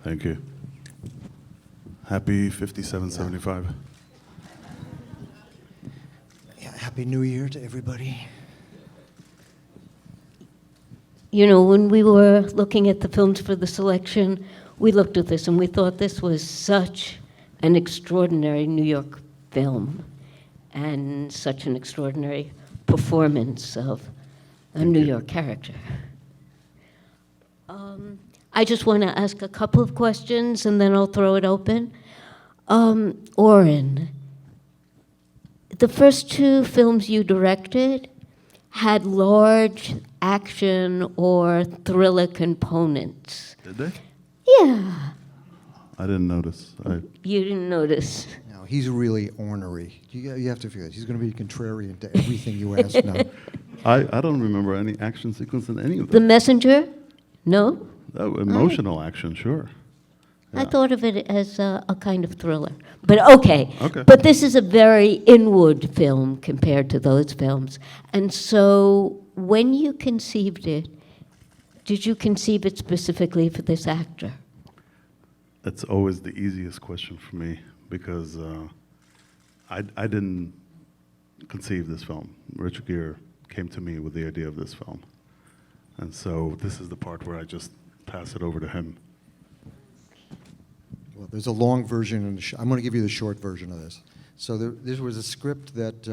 Thank you. Happy 5775. Yeah, Happy New Year to everybody. You know, when we were looking at the films for the selection, we looked at this and we thought this was such an extraordinary New York film and such an extraordinary performance of a New York character. I just want to ask a couple of questions and then I'll throw it open. Oren, the first two films you directed had large action or thriller components. Did they? Yeah. I didn't notice. You didn't notice. No, he's really ornery. You have to feel it. He's going to be contrarian to everything you ask now. I don't remember any action sequence in any of The them. Messenger? No? Emotional action, sure. I Yeah. thought of it as a kind of thriller. But okay. Okay. But this is a very inward film compared to those films. And so when you conceived it, did you conceive it specifically for this actor? That's always the easiest question for me because I didn't conceive this film. Richard Gere came to me with the idea of this film. And so this is the part where I just pass it over to him. Well, there's a long version, and I'm going to give you the short version of this. So this was a script that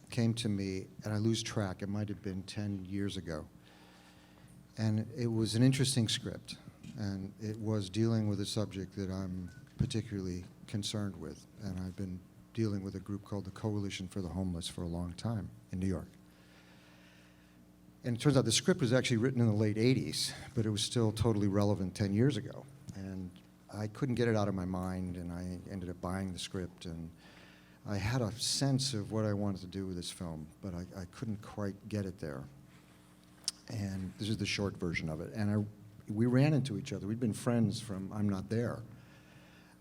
came to me, and I lose track. It might have been 10 years ago. And it was an interesting script, and it was dealing with a subject that I'm particularly concerned with. And I've been dealing with a group called the Coalition for the Homeless for a long time in New York. And it turns out the script was actually written in the late 80s, but it was still totally relevant 10 years ago. And I couldn't get it out of my mind, and I ended up buying the script. And I had a sense of what I wanted to do with this film, but I couldn't quite get it there. And this is the short version of it. And we ran into each other. We'd been friends from I'm Not There,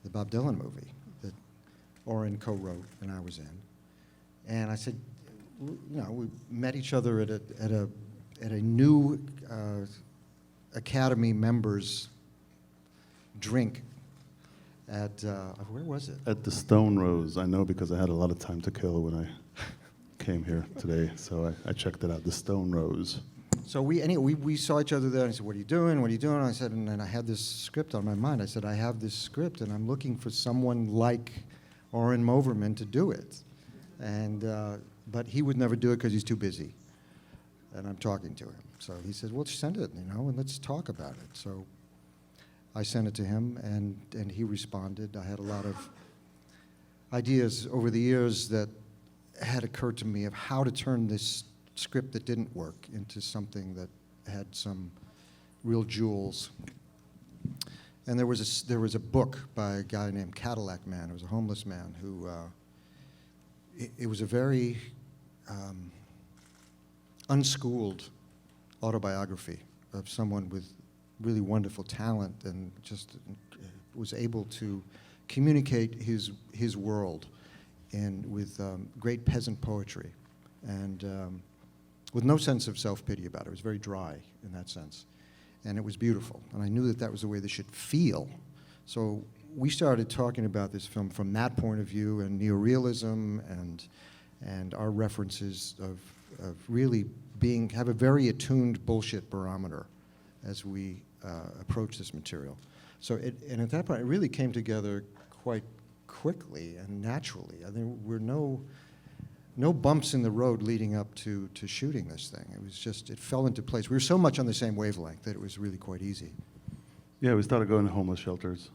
the Bob Dylan movie that Oren co-wrote and I was in. And I said, you know, we met each other at a new Academy members drink at, where was it? At the Stone Rose, I know because I had a lot of time to kill when I came here today, so I checked it out, the Stone Rose. So we saw each other there, and I said, what are you doing? What are you doing? And I said, and I had this script on my mind. I said, I have this script, and I'm looking for someone like Oren Moverman to do it. And, but he would never do it because he's too busy. And I'm talking to him. So he said, well, send it, you know, and let's talk about it. So I sent it to him, and he responded. I had a lot of ideas over the years that had occurred to me of how to turn this script that didn't work into something that had some real jewels. And there was a book by a guy named Cadillac Man. It was a homeless man who, it was a very unschooled autobiography of someone with really wonderful talent and just was able to communicate his world with great peasant poetry and with no sense of self-pity about it. It was very dry in that sense. And it was beautiful. And I knew that that was the way they should feel. So we started talking about this film from that point of view and neorealism and our references of really have a very attuned bullshit barometer as we approach this material. So and at that point, it really came together quite quickly and naturally. I think there were no bumps in the road leading up to shooting this thing. It was just, it fell into place. We were so much on the same wavelength that it was really quite easy. Yeah, we started going to homeless shelters.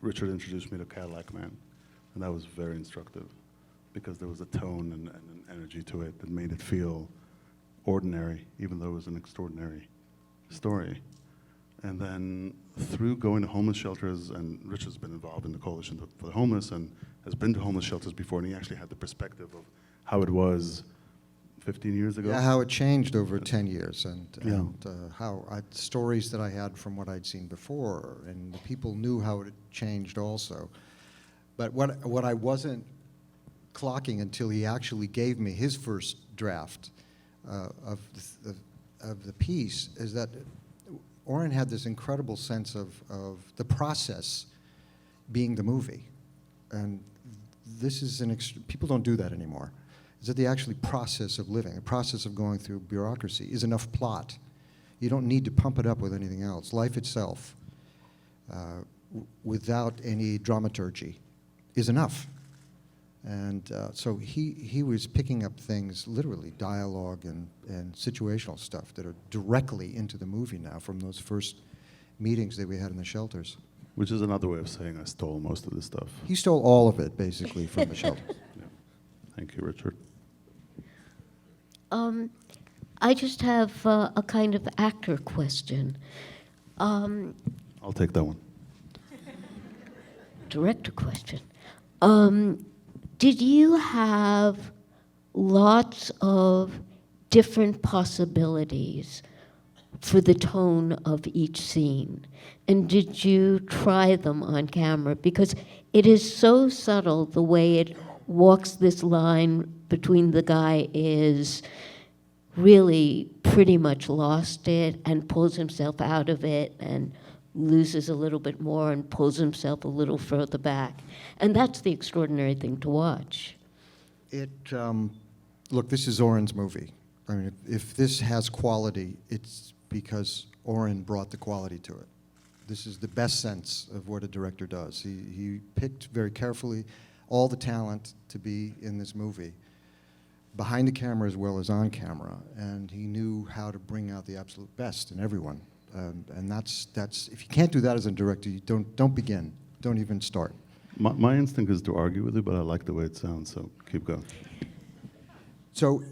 Richard introduced me to Cadillac Man, and that was very instructive because there was a tone and an energy to it that made it feel ordinary, even though it was an extraordinary story. And then through going to homeless shelters, and Richard's been involved in the Coalition for the Homeless and has been to homeless shelters before, and he actually had the perspective of how it was 15 years ago. Yeah, how it changed over 10 years, and how stories that I had from what I'd seen before, and the people knew how it had changed also. But what I wasn't clocking until he actually gave me his first draft of the piece is that Oren had this incredible sense of the process being the movie. And this is people don't do that anymore. Is that the actually process of living, the process of going through bureaucracy is enough plot. You don't need to pump it up with anything else. Life itself, without any dramaturgy, is enough. And so he was picking up things, literally dialogue and situational stuff that are directly into the movie now from those first meetings that we had in the shelters. Which is another way of saying I stole most of this stuff. He stole all of it, basically, from the shelters. Yeah. Thank you, Richard. I just have a kind of actor question. I'll take that one. Director question. Did you have lots of different possibilities for the tone of each scene? And did you try them on camera? Because it is so subtle the way it walks this line between the guy is really pretty much lost it and pulls himself out of it and loses a little bit more and pulls himself a little further back. And that's the extraordinary thing to watch. Look, this is Oren's movie. I mean, if this has quality, it's because Oren brought the quality to it. This is the best sense of what a director does. He picked very carefully all the talent to be in this movie, behind the camera as well as on camera, and he knew how to bring out the absolute best in everyone. And that's if you can't do that as a director, you don't begin. Don't even start. My instinct is to argue with you, but I like the way it sounds, so keep going. So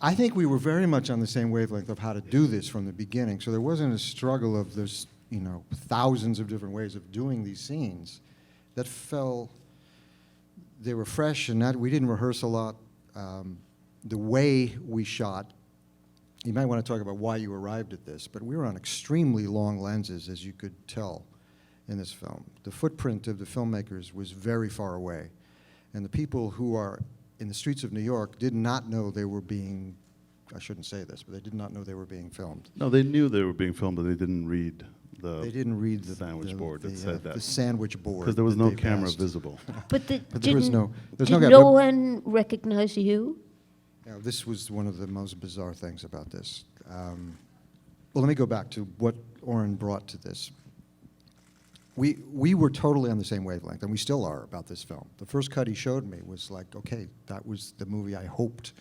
I think we were very much on the same wavelength of how to do this from the beginning. So there wasn't a struggle of there's thousands of different ways of doing these scenes that they were fresh, and we didn't rehearse a lot. The way we shot, you might want to talk about why you arrived at this, but we were on extremely long lenses, as you could tell in this film. The footprint of the filmmakers was very far away, and the people who are in the streets of New York did not know they were being, I shouldn't say this, but they did not know they were being filmed. No, they knew they were being filmed, but they didn't read the sandwich board that said that. The sandwich board. Because there was that no they camera passed. visible. But There was no did no one recognize you? This was one of the most bizarre things about this. Well, let me go back to what Oren brought to this. We were totally on the same wavelength, and we still are about this film. The first cut he showed me was like, okay, that was the movie I hoped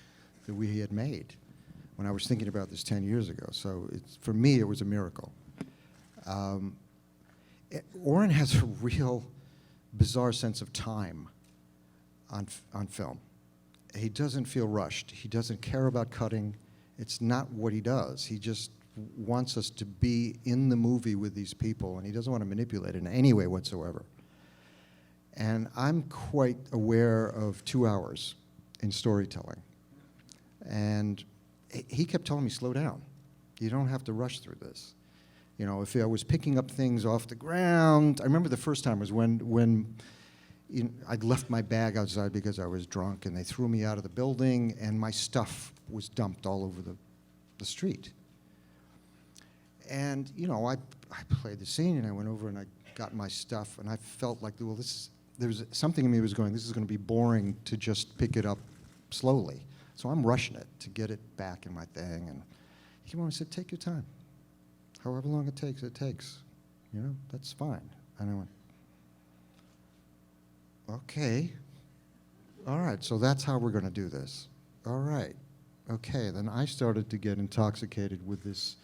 that we had made when I was thinking about this 10 years ago. So for me, it was a miracle. Oren has a real bizarre sense of time on film. He doesn't feel rushed. He doesn't care about cutting. It's not what he does. He just wants us to be in the movie with these people, and he doesn't want to manipulate it in any way whatsoever. And I'm quite aware of 2 hours in storytelling. And he kept telling me, slow down. You don't have to rush through this. If I was picking up things off the ground, I remember the first time was when I'd left my bag outside because I was drunk, and they threw me out of the building, and my stuff was dumped all over the street. And, I played the scene, and I went over and I got my stuff, and I felt like, well, there was something in me was going, this is going to be boring to just pick it up slowly. So I'm rushing it to get it back in my thing. And he came on and said, take your time. However long it takes, that's fine. And I went, okay. All right, so that's how we're going to do this. All right. Okay, then I started to get intoxicated with this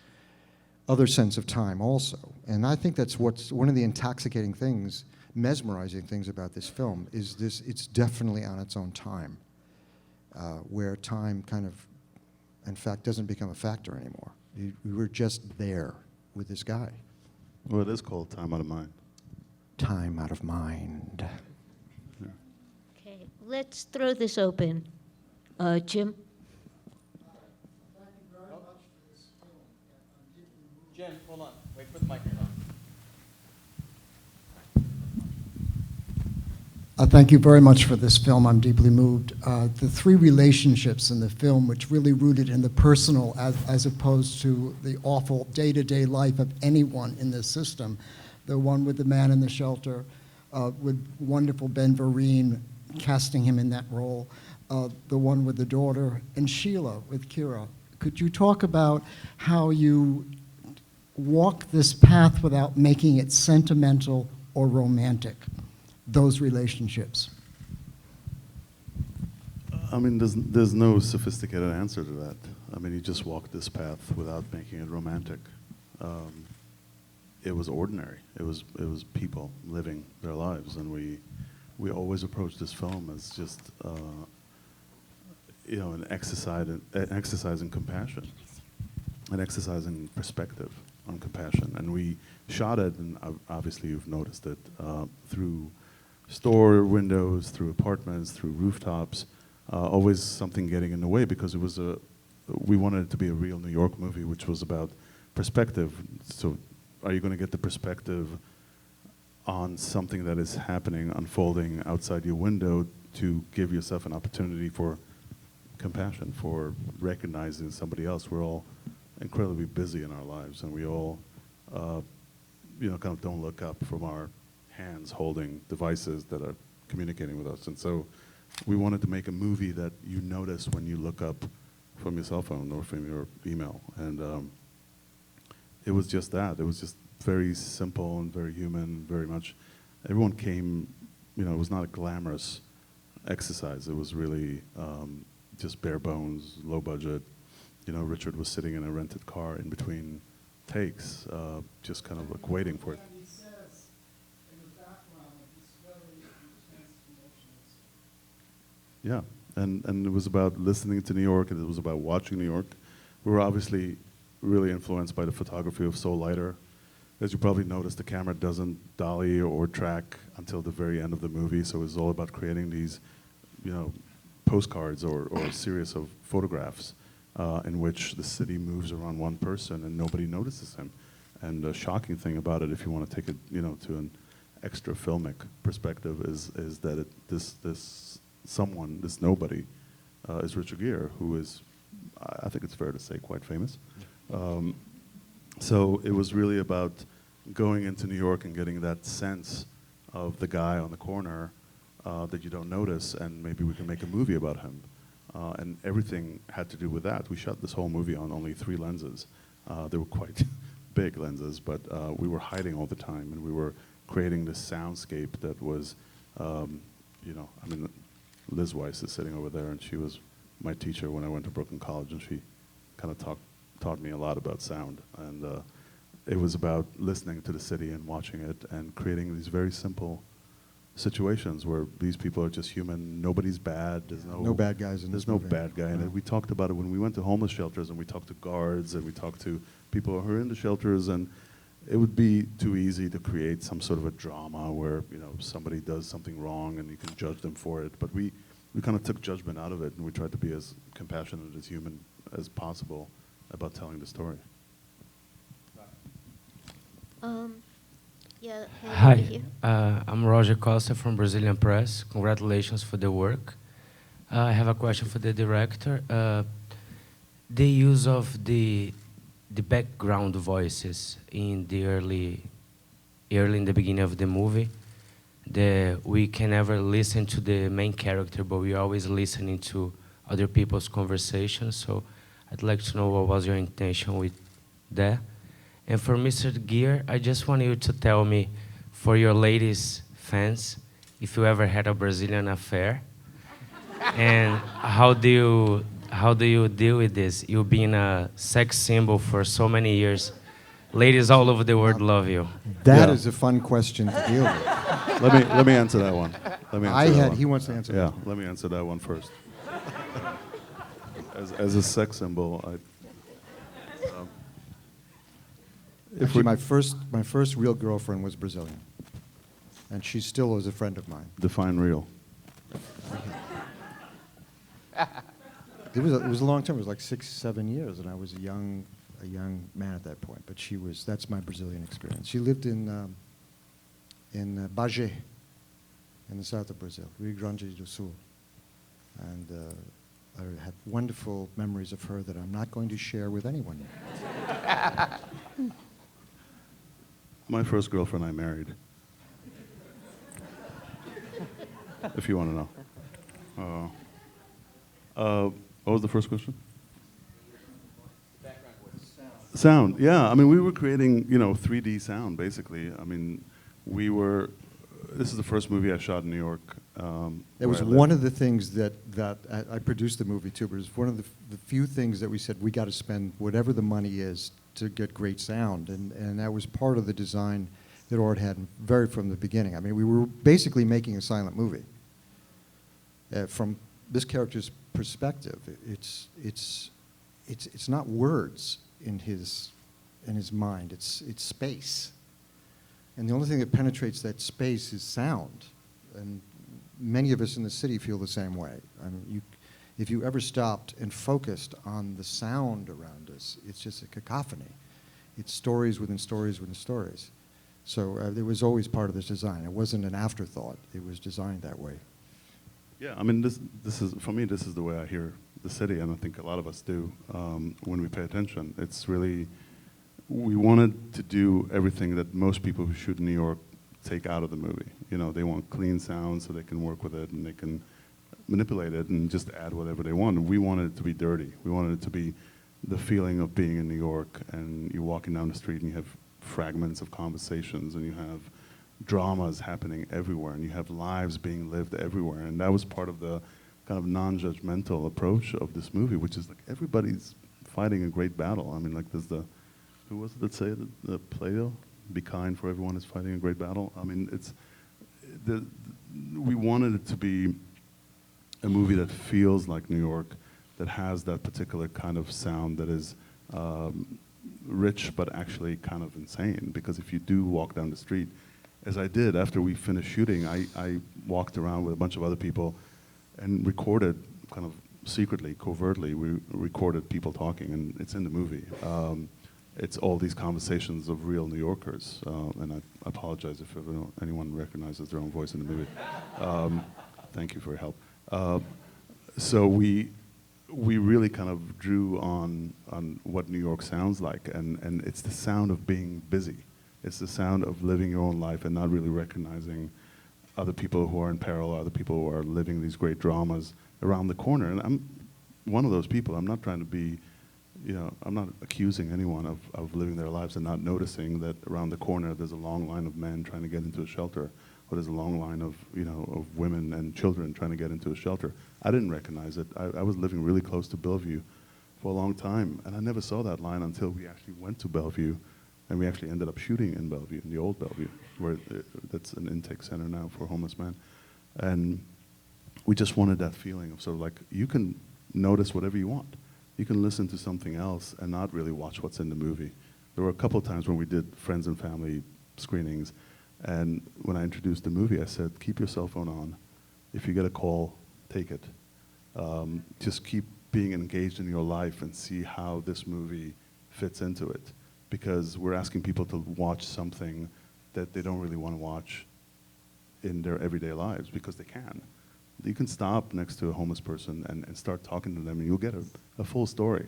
other sense of time also. And I think that's what's one of the intoxicating things, mesmerizing things about this film, is it's definitely on its own time, where time kind of, in fact, doesn't become a factor anymore. We were just there with this guy. Well, it is called Time Out of Mind. Time out of mind. Yeah. Okay, let's throw this open. Jim? Jim, hold on. Wait for the microphone. Thank you very much for this film. I'm deeply moved. The three relationships in the film, which really rooted in the personal as opposed to the awful day-to-day life of anyone in this system. The one with the man in the shelter, with wonderful Ben Vereen casting him in that role. The one with the daughter, and Sheila with Gere. Could you talk about how you walk this path without making it sentimental or romantic? Those relationships. I mean, there's no sophisticated answer to that. I mean, you just walk this path without making it romantic. It was ordinary. It was people living their lives, and we always approached this film as just an exercise in compassion, an exercise in perspective on compassion, and we shot it, and obviously you've noticed it through store windows, through apartments, through rooftops, always something getting in the way, because we wanted it to be a real New York movie, which was about perspective. So are you going to get the perspective on something that is happening, unfolding outside your window, to give yourself an opportunity for compassion, for recognizing somebody else? We're all incredibly busy in our lives, and we all kind of don't look up from our hands holding devices that are communicating with us. And so we wanted to make a movie that you notice when you look up from your cell phone or from your email. And it was just that. It was just very simple and very human, very much. Everyone came, it was not a glamorous exercise. It was really just bare bones, low budget. Richard was sitting in a rented car in between takes, just kind of like waiting for it. Yeah, and it was about listening to New York, and it was about watching New York. We were obviously really influenced by the photography of Soul Leiter. As you probably noticed, the camera doesn't dolly or track until the very end of the movie, so it was all about creating these, postcards or a series of photographs in which the city moves around one person and nobody notices him. And the shocking thing about it, if you want to take it, to an extra filmic perspective, is that this nobody, is Richard Gere, who is, I think it's fair to say, quite famous. So it was really about going into New York and getting that sense of the guy on the corner that you don't notice, and maybe we can make a movie about him. And everything had to do with that. We shot this whole movie on only 3 lenses. They were quite big lenses, but we were hiding all the time, and we were creating this soundscape that was, Liz Weiss is sitting over there, and she was my teacher when I went to Brooklyn College, and she kind of taught me a lot about sound. And it was about listening to the city and watching it and creating these very simple situations where these people are just human. Nobody's bad. There's no bad guys in this There's no movie. bad guy in it. We talked about it when we went to homeless shelters, and we talked to guards, and we talked to people who are in the shelters, and it would be too easy to create some sort of a drama where somebody does something wrong and you can judge them for it. But we kind of took judgment out of it, and we tried to be as compassionate as human as possible about telling the story. Yeah. Hi, I'm Roger Costa from Brazilian Press. Congratulations for the work. I have a question for the director. The use of the background voices in the early in the beginning of the movie. We can never listen to the main character, but we're always listening to other people's conversations. So I'd like to know what was your intention with that. And for Mr. Gere, I just want you to tell me, for your ladies fans, if you ever had a Brazilian affair, and how do you deal with this? You've been a sex symbol for so many years. Ladies all over the world love you. That Yeah. is a fun question to deal with. Let me answer that one. He wants to answer that. Yeah, let me answer that one first. As a sex symbol, Actually, my first real girlfriend was Brazilian, and she still is a friend of mine. define real. It was a long time. It was like 6, 7 years, and I was a young man at that point. But that's my Brazilian experience. She lived in Bagé, in the south of Brazil, Rio Grande do Sul. And I have wonderful memories of her that I'm not going to share with anyone. My first girlfriend I married. If you want to know. What was the first question? Sound, yeah. I mean, we were creating, 3D sound, basically. I mean, this is the first movie I shot in New York. It was one of the things that I produced the movie too, but it was one of the few things that we said, we got to spend whatever the money is to get great sound. And that was part of the design that Oren had from the beginning. I mean, we were basically making a silent movie. From this character's perspective, it's not words in his mind, it's space. And the only thing that penetrates that space is sound. And many of us in the city feel the same way. I mean, if you ever stopped and focused on the sound around us, it's just a cacophony. It's stories within stories within stories. So it was always part of this design. It wasn't an afterthought. It was designed that way. Yeah, I mean, this is, for me, this is the way I hear the city, and I think a lot of us do when we pay attention. It's really, we wanted to do everything that most people who shoot in New York take out of the movie. They want clean sound so they can work with it and they can manipulate it and just add whatever they want. We wanted it to be dirty. We wanted it to be the feeling of being in New York, and you're walking down the street and you have fragments of conversations and you have dramas happening everywhere and you have lives being lived everywhere. And that was part of the kind of non-judgmental approach of this movie, which is like everybody's fighting a great battle. I mean, like there's who was it that said it? The Plato? Be kind, for everyone is fighting a great battle. I mean, we wanted it to be a movie that feels like New York, that has that particular kind of sound that is rich but actually kind of insane. Because if you do walk down the street, as I did after we finished shooting, I walked around with a bunch of other people and recorded kind of secretly, covertly, we recorded people talking, and it's in the movie. It's all these conversations of real New Yorkers, and I apologize if anyone recognizes their own voice in the movie. Thank you for your help. So we really kind of drew on what New York sounds like, and it's the sound of being busy. It's the sound of living your own life and not really recognizing other people who are in peril, other people who are living these great dramas around the corner. And I'm one of those people. I'm not trying to be, I'm not accusing anyone of living their lives and not noticing that around the corner there's a long line of men trying to get into a shelter, or there's a long line of, of women and children trying to get into a shelter. I didn't recognize it. I was living really close to Bellevue for a long time, and I never saw that line until we actually went to Bellevue, and we actually ended up shooting in Bellevue, in the old Bellevue, where that's an intake center now for homeless men. And we just wanted that feeling of sort of like, you can notice whatever you want. You can listen to something else and not really watch what's in the movie. There were a couple of times when we did friends and family screenings, and when I introduced the movie, I said, keep your cell phone on. If you get a call, take it. Just keep being engaged in your life and see how this movie fits into it. Because we're asking people to watch something that they don't really want to watch in their everyday lives, because they can. You can stop next to a homeless person and start talking to them, and you'll get a full story.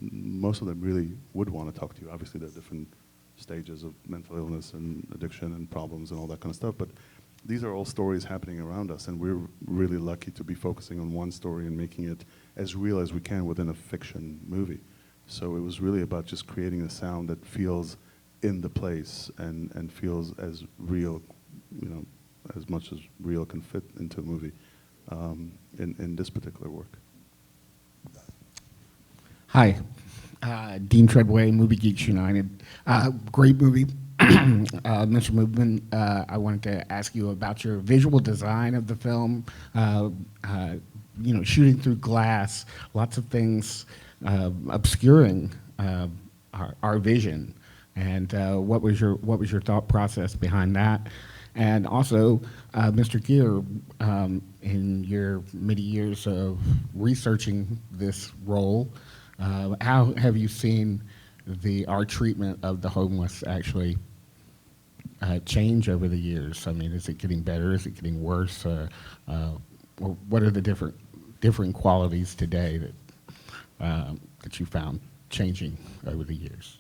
Most of them really would want to talk to you. Obviously, there are different stages of mental illness and addiction and problems and all that kind of stuff, but these are all stories happening around us, and we're really lucky to be focusing on one story and making it as real as we can within a fiction movie. So it was really about just creating a sound that feels in the place and feels as real, as much as real can fit into a movie in this particular work. Hi, Dean Treadway, Movie Geeks United. Great movie. Mr. Moverman, I wanted to ask you about your visual design of the film. Shooting through glass, lots of things obscuring our vision. And what was your thought process behind that? And also, Mr. Gere, in your many years of researching this role, how have you seen our treatment of the homeless actually change over the years? I mean, is it getting better? Is it getting worse? Or what are the different qualities today that you found changing over the years?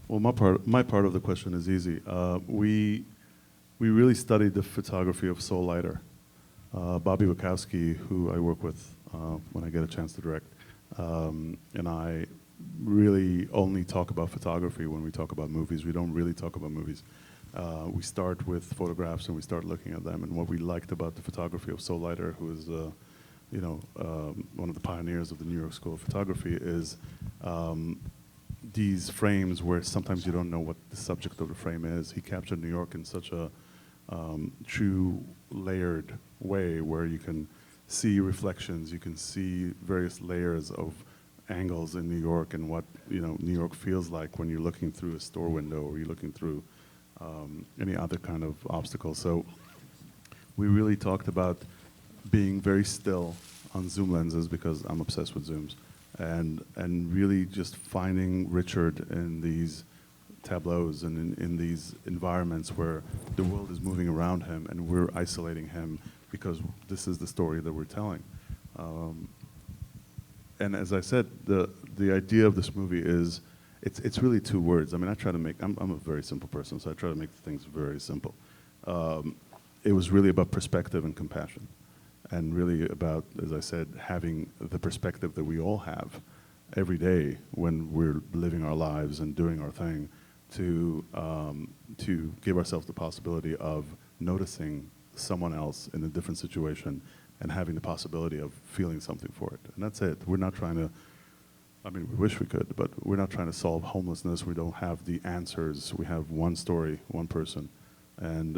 Well, my part of the question is easy. We really studied the photography of Soul Lighter. Bobby Wachowski, who I work with when I get a chance to direct, and I really only talk about photography when we talk about movies. We don't really talk about movies. We start with photographs and we start looking at them. And what we liked about the photography of Soul Lighter, who is one of the pioneers of the New York School of Photography, is these frames where sometimes you don't know what the subject of the frame is. He captured New York in such a true layered way where you can see reflections, you can see various layers of angles in New York and what New York feels like when you're looking through a store window or you're looking through any other kind of obstacle. So we really talked about being very still on zoom lenses because I'm obsessed with zooms, and really just finding Richard in these tableaus and in these environments where the world is moving around him and we're isolating him because this is the story that we're telling. And as I said, the idea of this movie is, it's really two words. I mean, I try to make, I'm a very simple person, so I try to make things very simple. It was really about perspective and compassion, and really about, as I said, having the perspective that we all have every day when we're living our lives and doing our thing, to give ourselves the possibility of noticing someone else in a different situation and having the possibility of feeling something for it. And that's it. We're not trying to, I mean, we wish we could, but we're not trying to solve homelessness. We don't have the answers. We have one story, one person. And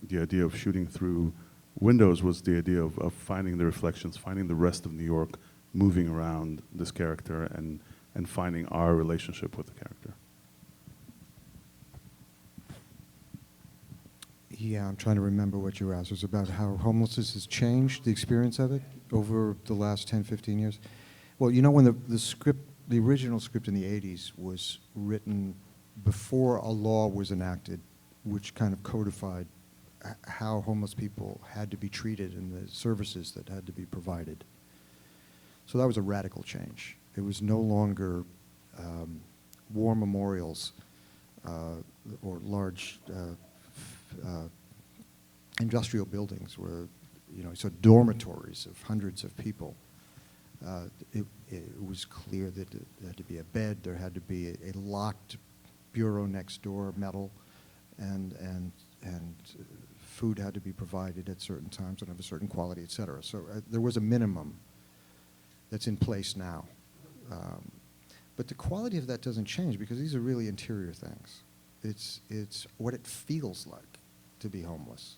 the idea of shooting through windows was the idea of finding the reflections, finding the rest of New York moving around this character and finding our relationship with the character. Yeah, I'm trying to remember what you asked. It was about how homelessness has changed, the experience of it, over the last 10, 15 years. Well, you know, when the original script in the 80s was written before a law was enacted, which kind of codified how homeless people had to be treated and the services that had to be provided. So that was a radical change. It was no longer war memorials or large industrial buildings where, so dormitories of hundreds of people. It was clear that there had to be a bed, there had to be a locked bureau next door, metal, and food had to be provided at certain times and of a certain quality, et cetera. So there was a minimum that's in place now. But the quality of that doesn't change because these are really interior things. It's what it feels like to be homeless.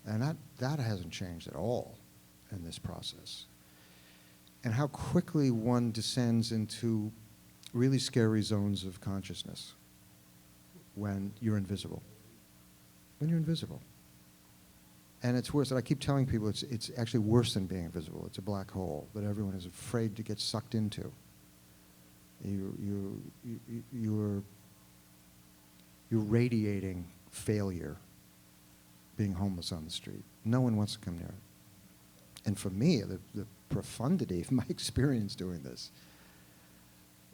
And that hasn't changed at all in this process. And how quickly one descends into really scary zones of consciousness when you're invisible. When you're invisible. And it's worse, and I keep telling people it's actually worse than being invisible. It's a black hole that everyone is afraid to get sucked into. You're radiating failure being homeless on the street. No one wants to come near it. And for me, the profundity of my experience doing this,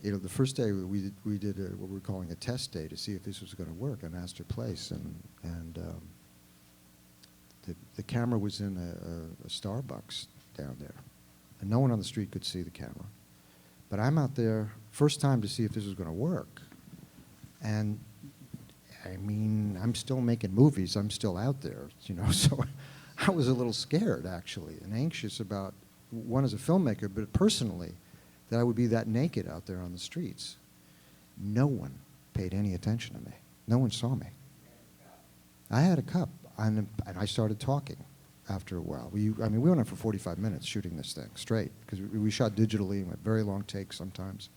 the first day we did what we're calling a test day to see if this was going to work on Astor Place, and the camera was in a Starbucks down there, and no one on the street could see the camera. But I'm out there first time to see if this was going to work, and I mean, I'm still making movies. I'm still out there, so I was a little scared, actually, and anxious about, one, as a filmmaker, but personally, that I would be that naked out there on the streets. No one paid any attention to me. No one saw me. I had a cup, and I started talking after a while. We went on for 45 minutes shooting this thing straight, because we shot digitally and went very long takes sometimes.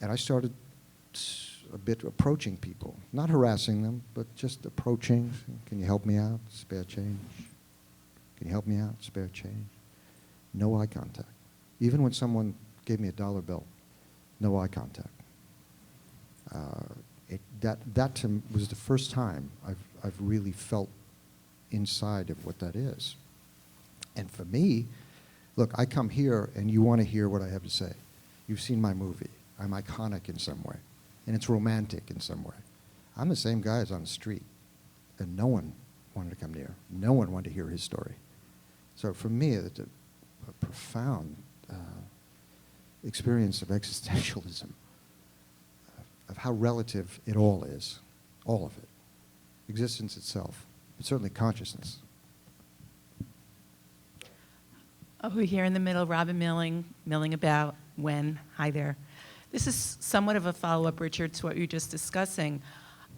And I started a bit approaching people, not harassing them, but just approaching. Can you help me out? Spare change. Can you help me out? Spare change. No eye contact. Even when someone gave me a dollar bill, no eye contact. It that was the first time I've really felt inside of what that is. And for me, look, I come here and you want to hear what I have to say. You've seen my movie. I'm iconic in some way, and it's romantic in some way. I'm the same guy as on the street, and no one wanted to come near. No one wanted to hear his story. So for me, it's a profound experience of existentialism, of how relative it all is, all of it. Existence itself, but certainly consciousness. Over here in the middle, Robin milling about, when, hi there. This is somewhat of a follow-up, Richard, to what you were just discussing.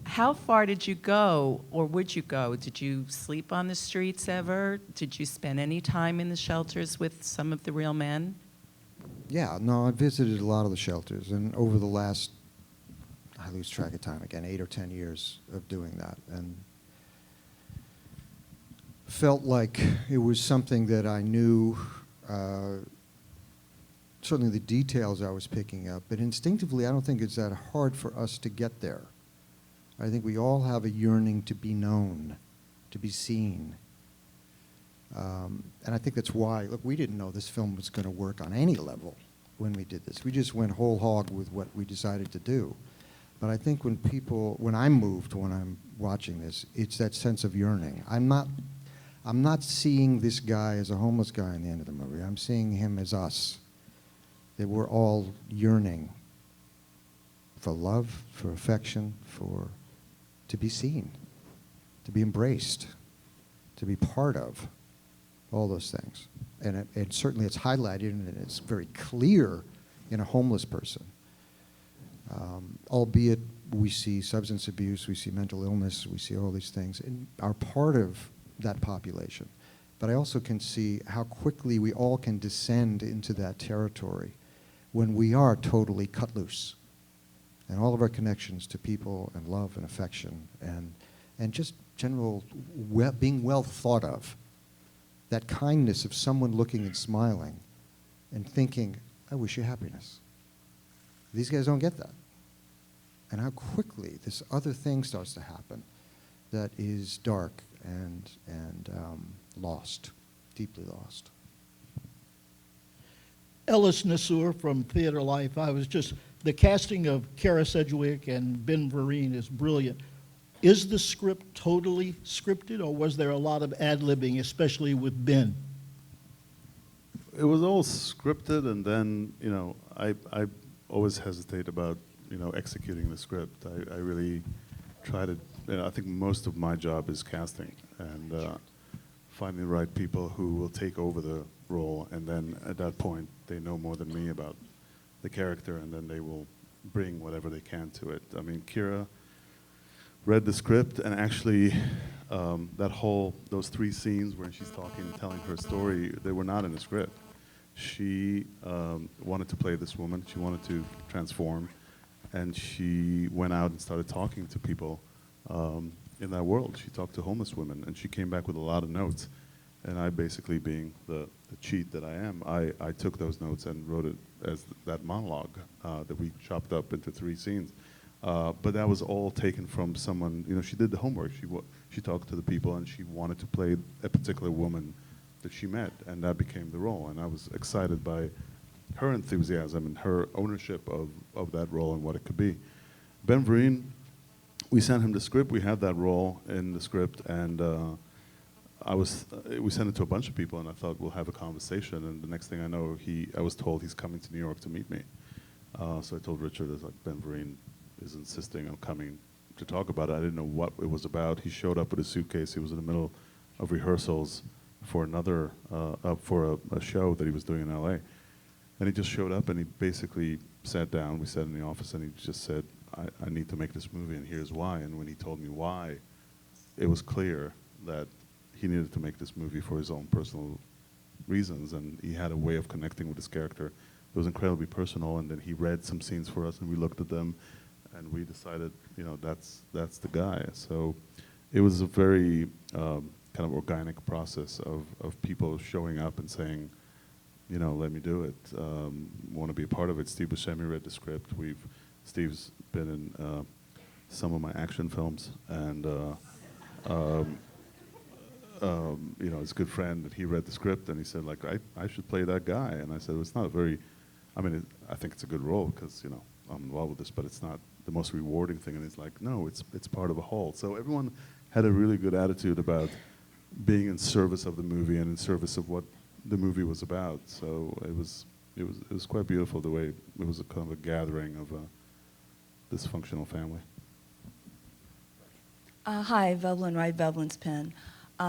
How far did you go, or would you go? Did you sleep on the streets ever? Did you spend any time in the shelters with some of the real men? Yeah, no, I visited a lot of the shelters, and over the last, I lose track of time again, 8 or 10 years of doing that, and felt like it was something that I knew, certainly the details I was picking up, but instinctively I don't think it's that hard for us to get there. I think we all have a yearning to be known, to be seen. And I think that's why, look, we didn't know this film was going to work on any level when we did this. We just went whole hog with what we decided to do. But I think when I'm moved, when I'm watching this, it's that sense of yearning. I'm not seeing this guy as a homeless guy in the end of the movie. I'm seeing him as us. That we're all yearning for love, for affection, to be seen, to be embraced, to be part of, all those things. And certainly it's highlighted and it's very clear in a homeless person. Albeit we see substance abuse, we see mental illness, we see all these things, and are part of that population. But I also can see how quickly we all can descend into that territory when we are totally cut loose. And all of our connections to people and love and affection and just general being well thought of. That kindness of someone looking and smiling and thinking, I wish you happiness. These guys don't get that. And how quickly this other thing starts to happen that is dark and lost, deeply lost. Ellis Nassour from Theater Life. The casting of Kara Sedgwick and Ben Vereen is brilliant. Is the script totally scripted, or was there a lot of ad-libbing, especially with Ben? It was all scripted, and then, I always hesitate about, executing the script. I really try to, I think most of my job is casting and finding the right people who will take over the role, and then at that point, they know more than me about the character, and then they will bring whatever they can to it. I mean, Kira read the script, and actually, those 3 scenes where she's talking and telling her story, they were not in the script. She wanted to play this woman. She wanted to transform, and she went out and started talking to people in that world. She talked to homeless women, and she came back with a lot of notes. And I, basically being the cheat that I am, I took those notes and wrote it as that monologue that we chopped up into 3 scenes. But that was all taken from someone, she did the homework. She talked to the people, and she wanted to play a particular woman that she met, and that became the role. And I was excited by her enthusiasm and her ownership of that role and what it could be. Ben Vereen, we sent him the script. We had that role in the script, and we sent it to a bunch of people, and I thought we'll have a conversation. And the next thing I know, I was told he's coming to New York to meet me. So I told Richard, Ben Vereen is insisting on coming to talk about it. I didn't know what it was about. He showed up with a suitcase. He was in the middle of rehearsals for another, for a show that he was doing in LA. And he just showed up, and he basically sat down. We sat in the office, and he just said, I need to make this movie, and here's why. And when he told me why, it was clear that he needed to make this movie for his own personal reasons, and he had a way of connecting with his character. It was incredibly personal, and then he read some scenes for us, and we looked at them, and we decided, that's the guy. So it was a very kind of organic process of people showing up and saying, let me do it, want to be a part of it. Steve Buscemi read the script. Steve's been in some of my action films, and you know, his good friend, and he read the script and he said, like, I should play that guy, and I said, well, it's not a very, I mean, I think it's a good role because, you know, I'm involved with this, but it's not the most rewarding thing. And he's like, no, it's part of a whole. So everyone had a really good attitude about being in service of the movie and in service of what the movie was about. So it was quite beautiful the way it was a kind of a gathering of a dysfunctional family. Hi, Veblen Wright, Veblen's Pen.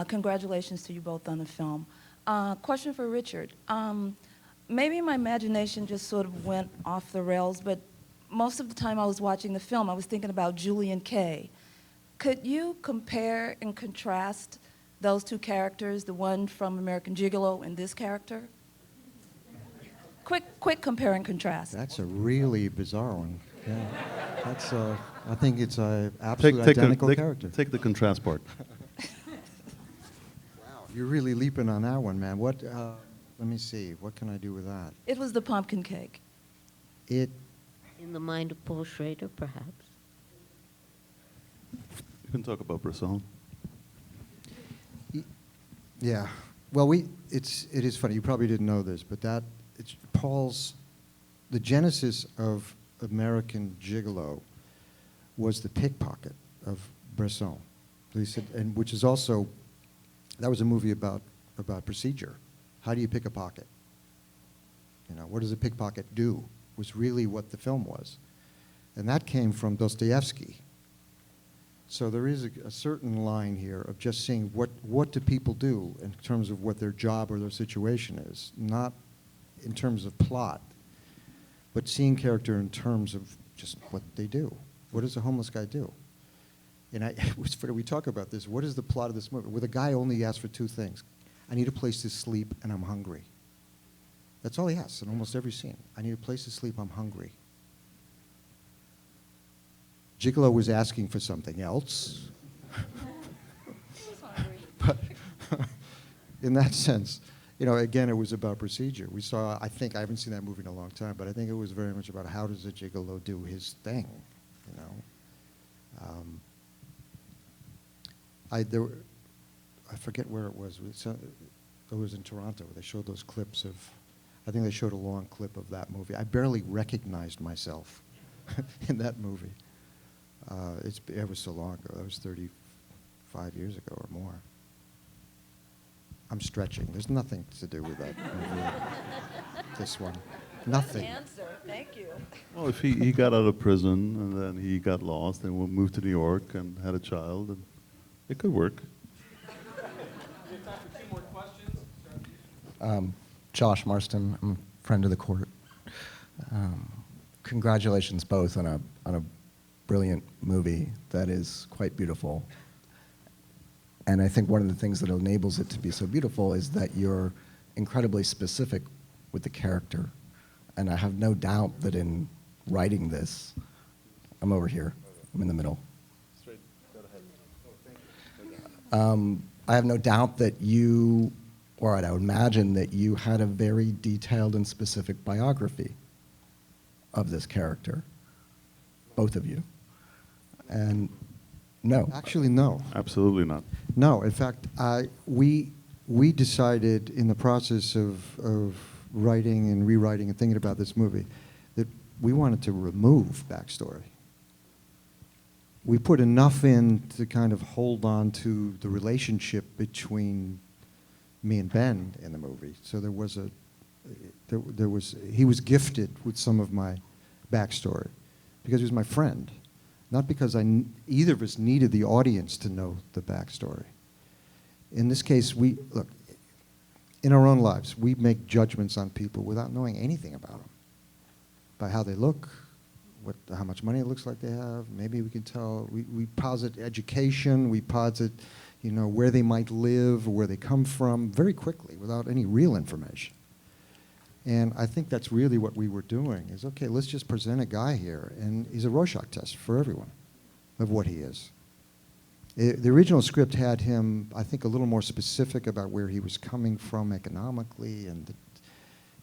Congratulations to you both on the film. Question for Richard. Maybe my imagination just sort of went off the rails, but most of the time I was watching the film, I was thinking about Julian Kay. Could you compare and contrast those two characters, the one from American Gigolo and this character? Quick compare and contrast. That's a really bizarre one. Yeah. That's, I think it's an absolute identical character. Take the contrast part. Wow, you're really leaping on that one, man. What, let me see, what can I do with that? It was the pumpkin cake. It, In the mind of Paul Schrader, perhaps. You can talk about Bresson. yeah. Well, it is funny, you probably didn't know this, but it's Paul's, the genesis of American Gigolo was the pickpocket of Bresson. So he said, and which is also, that was a movie about procedure. How do you pick a pocket? You know, what does a pickpocket do? Was really what the film was. And that came from Dostoevsky. So there is a certain line here of just seeing what do people do in terms of what their job or their situation is, not in terms of plot, but seeing character in terms of just what they do. What does a homeless guy do? And it was funny, we talk about this. What is the plot of this movie? Where the guy only asks for two things. I need a place to sleep and I'm hungry. That's all he asks in almost every scene. I need a place to sleep, I'm hungry. Gigolo was asking for something else. But in that sense, you know, again, it was about procedure. We saw, I think, I haven't seen that movie in a long time, but I think it was very much about how does a gigolo do his thing, you know. I forget where it was. It was in Toronto. They showed those clips of, I think they showed a long clip of that movie. I barely recognized myself in that movie. It was so long ago. That was 35 years ago or more. I'm stretching. There's nothing to do with that movie. This one. Nothing. Answer. Thank you. Well, if he got out of prison and then he got lost and moved to New York and had a child, and it could work. Josh Marston, I'm a friend of the court. Congratulations both on a brilliant movie that is quite beautiful. And I think one of the things that enables it to be so beautiful is that you're incredibly specific with the character. And I have no doubt that in writing this, I'm over here, I'm in the middle. Straight, go ahead. I have no doubt that you, or I would imagine that you had a very detailed and specific biography of this character, both of you. And no. Actually, no. Absolutely not. No, in fact, we decided in the process of writing and rewriting and thinking about this movie that we wanted to remove backstory. We put enough in to kind of hold on to the relationship between me and Ben in the movie. So there was he was gifted with some of my backstory because he was my friend. Not because either of us needed the audience to know the backstory. In this case, look, in our own lives, we make judgments on people without knowing anything about them. By how they look, how much money it looks like they have. Maybe we can tell, we posit education, we posit, you know, where they might live, where they come from, very quickly, without any real information. And I think that's really what we were doing, is, okay, let's just present a guy here, and he's a Rorschach test for everyone of what he is. The original script had him, I think, a little more specific about where he was coming from economically and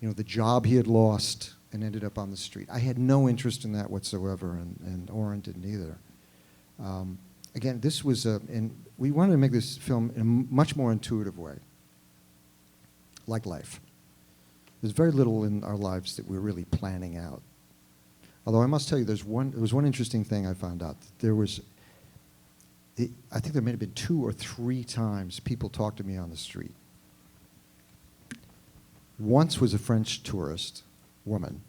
the job he had lost and ended up on the street. I had no interest in that whatsoever, and Oren didn't either. Again, this was we wanted to make this film in a much more intuitive way, like life. There's very little in our lives that we're really planning out. Although I must tell you, there was one interesting thing I found out. I think there may have been 2 or 3 times people talked to me on the street. Once was a French tourist woman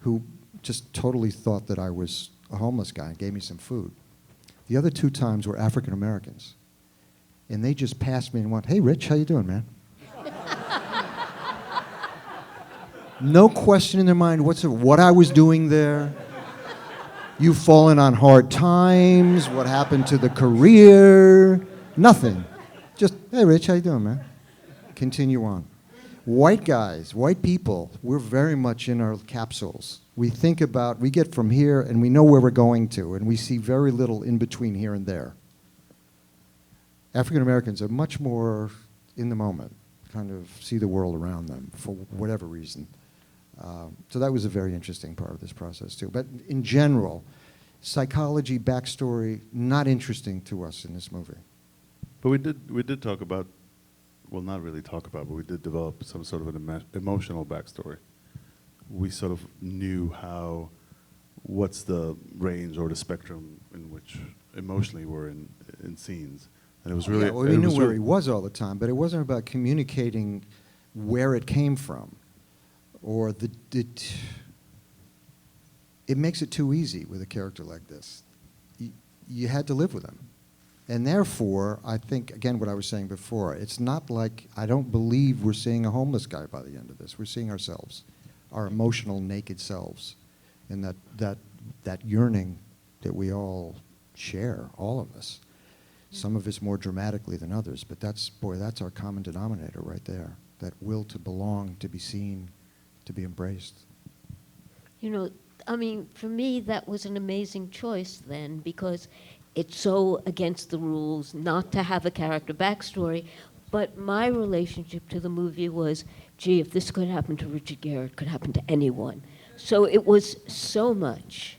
who just totally thought that I was a homeless guy and gave me some food. The other 2 times were African Americans. And they just passed me and went, "Hey, Rich, how you doing, man?" No question in their mind what I was doing there. You've fallen on hard times. What happened to the career? Nothing. Just, "Hey, Rich, how you doing, man?" Continue on. White guys, white people, we're very much in our capsules. We get from here and we know where we're going to, and we see very little in between here and there. African Americans are much more in the moment, kind of see the world around them for whatever reason. So that was a very interesting part of this process too. But in general, psychology, backstory, not interesting to us in this movie. But we did talk about, well, not really talk about, but we did develop some sort of an emotional backstory. We sort of knew what's the range or the spectrum in which emotionally we're in scenes. And it was really... Yeah, well, we knew where he was all the time, but it wasn't about communicating where it came from. Or it makes it too easy with a character like this. You had to live with him. And therefore, I think, again, what I was saying before, it's not like, I don't believe we're seeing a homeless guy by the end of this. We're seeing ourselves, our emotional, naked selves, and that yearning that we all share, all of us. Some of us more dramatically than others, but that's our common denominator right there, that will to belong, to be seen, to be embraced. You know, I mean, for me, that was an amazing choice then, because it's so against the rules not to have a character backstory. But my relationship to the movie was, gee, if this could happen to Richard Gere, it could happen to anyone. So it was so much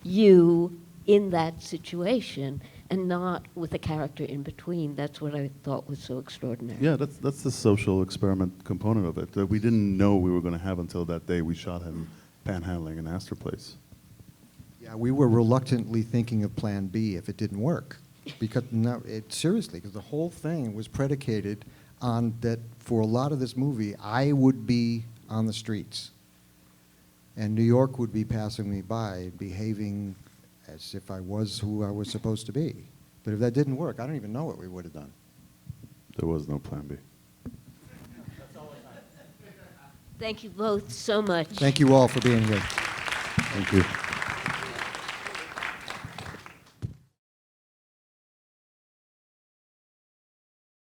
you in that situation and not with a character in between. That's what I thought was so extraordinary. Yeah, that's the social experiment component of it that we didn't know we were going to have until that day we shot him panhandling in Astor Place. Yeah, we were reluctantly thinking of Plan B if it didn't work. Because seriously, because the whole thing was predicated on that for a lot of this movie, I would be on the streets. And New York would be passing me by, behaving as if I was who I was supposed to be. But if that didn't work, I don't even know what we would have done. There was no Plan B. Thank you both so much. Thank you all for being here. Thank you.